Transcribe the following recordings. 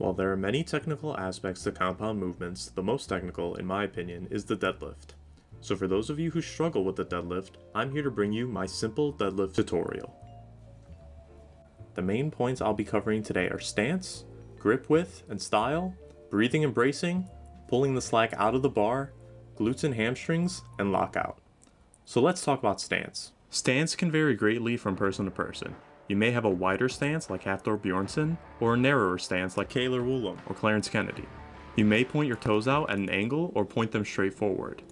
While there are many technical aspects to compound movements, the most technical, in my opinion, is the deadlift. So for those of you who struggle with the deadlift, I'm here to bring you my simple deadlift tutorial. The main points I'll be covering today are stance, grip width and style, breathing and bracing, pulling the slack out of the bar, glutes and hamstrings, and lockout. So let's talk about stance. Stance can vary greatly from person to person. You may have a wider stance like Hafthor Bjornsson, or a narrower stance like Kaylor Woolham or Clarence Kennedy. You may point your toes out at an angle or point them straight forward.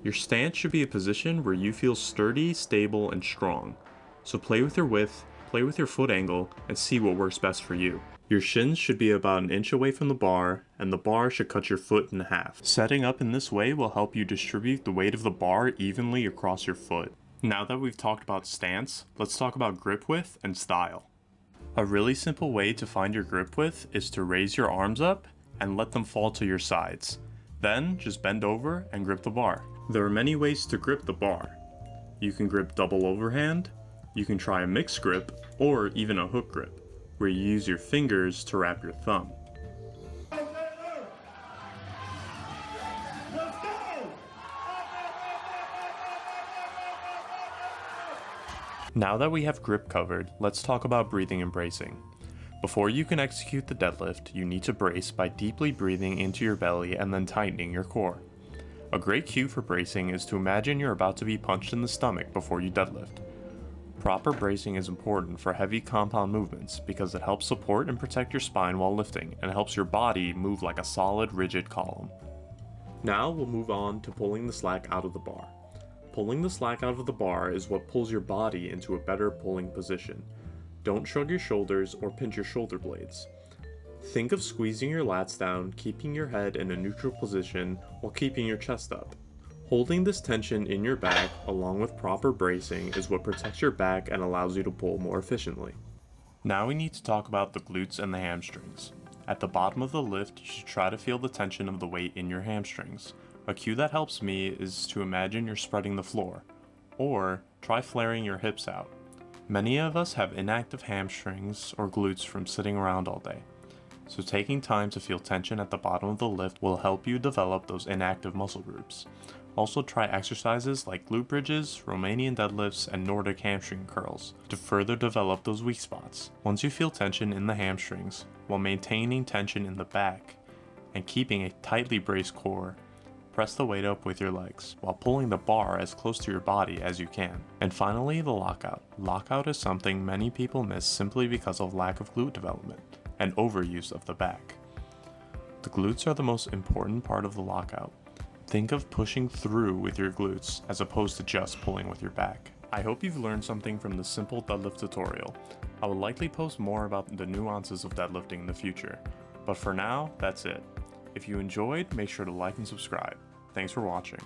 Your stance should be a position where you feel sturdy, stable, and strong. So play with your width, play with your foot angle, and see what works best for you. Your shins should be about an inch away from the bar, and the bar should cut your foot in half. Setting up in this way will help you distribute the weight of the bar evenly across your foot. Now that we've talked about stance, let's talk about grip width and style. A really simple way to find your grip width is to raise your arms up and let them fall to your sides. Then just bend over and grip the bar. There are many ways to grip the bar. You can grip double overhand, you can try a mixed grip, or even a hook grip, where you use your fingers to wrap your thumb. Now that we have grip covered, let's talk about breathing and bracing. Before you can execute the deadlift, you need to brace by deeply breathing into your belly and then tightening your core. A great cue for bracing is to imagine you're about to be punched in the stomach before you deadlift. Proper bracing is important for heavy compound movements because it helps support and protect your spine while lifting and helps your body move like a solid, rigid column. Now we'll move on to pulling the slack out of the bar. Pulling the slack out of the bar is what pulls your body into a better pulling position. Don't shrug your shoulders or pinch your shoulder blades. Think of squeezing your lats down, keeping your head in a neutral position while keeping your chest up. Holding this tension in your back along with proper bracing is what protects your back and allows you to pull more efficiently. Now we need to talk about the glutes and the hamstrings. At the bottom of the lift, you should try to feel the tension of the weight in your hamstrings. A cue that helps me is to imagine you're spreading the floor, or try flaring your hips out. Many of us have inactive hamstrings or glutes from sitting around all day, so taking time to feel tension at the bottom of the lift will help you develop those inactive muscle groups. Also try exercises like glute bridges, Romanian deadlifts, and Nordic hamstring curls to further develop those weak spots. Once you feel tension in the hamstrings, while maintaining tension in the back and keeping a tightly braced core, press the weight up with your legs while pulling the bar as close to your body as you can. And finally, the lockout. Lockout is something many people miss simply because of lack of glute development and overuse of the back. The glutes are the most important part of the lockout. Think of pushing through with your glutes as opposed to just pulling with your back. I hope you've learned something from this simple deadlift tutorial. I will likely post more about the nuances of deadlifting in the future, but for now, that's it. If you enjoyed, make sure to like and subscribe. Thanks for watching.